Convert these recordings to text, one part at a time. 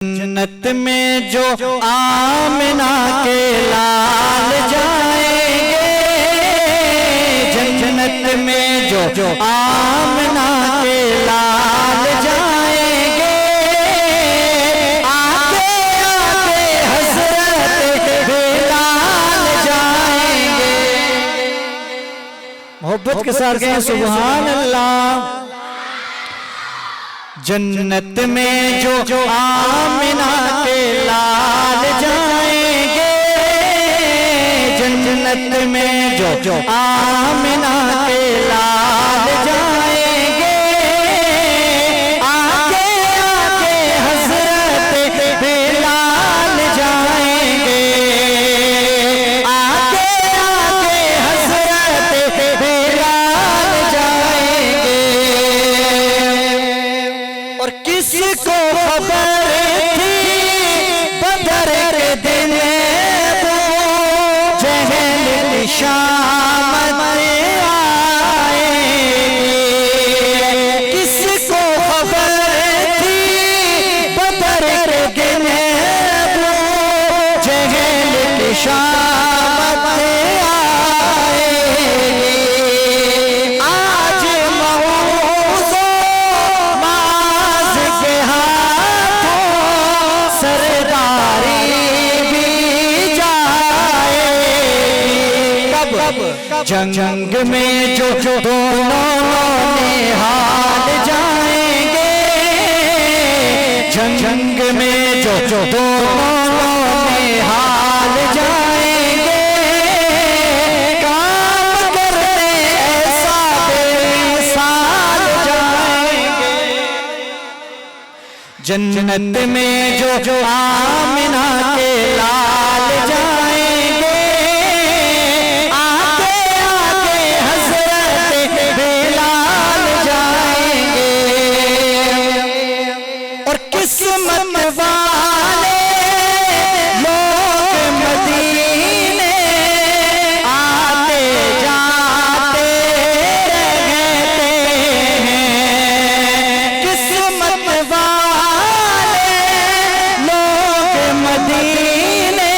जन्नत में जो आमिना के लाल जाएंगे, जन्नत में जो आमिना के लाल जाएंगे, आगे आगे हज़रत बिलाल जाएंगे। मोहब्बत के साथ कहें सुभान अल्लाह। जन्नत में जो आमिना के लाल जाएंगे, जन्नत में जो आमिना के लाल जाएंगे, आगे आगे हज़रत बिलाल जाएंगे, आगे आगे हज़रत बिलाल जाएंगे। और किसको खबर थी बदर के दिन वो जहल शामत आएगी, किसको खबर थी बदर के दिन वो जहल शामत आएगी। आज मऊज़ो माज़ के हाथों सरदारी भी जाएगी। कब जंग में जो दोनों निहाल जाएंगे, जंग में जो दोनों निहाल जाएंगे, काम करने ऐसा बेमिसाल जाएंगे। जन्नत में जो आमिना के लाल जाएंगे, आगे आगे हज़रत बिलाल जाएंगे। और किस्मत वाले लोग मदीने आते जाते रहते हैं, किस्मत वाले लोग मदीने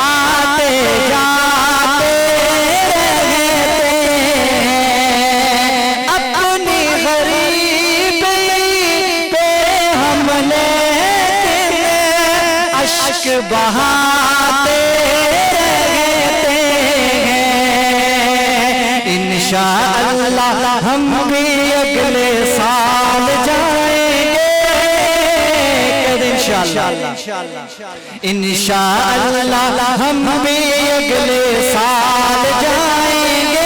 आते जाते रहते हैं। अपनी गरीबी पे हम लेकिन अश्क बहाते रहते हैं। इंशाअल्लाह हम भी अगले साल जाएंगे, इंशाअल्लाह हम भी अगले साल जाएंगे।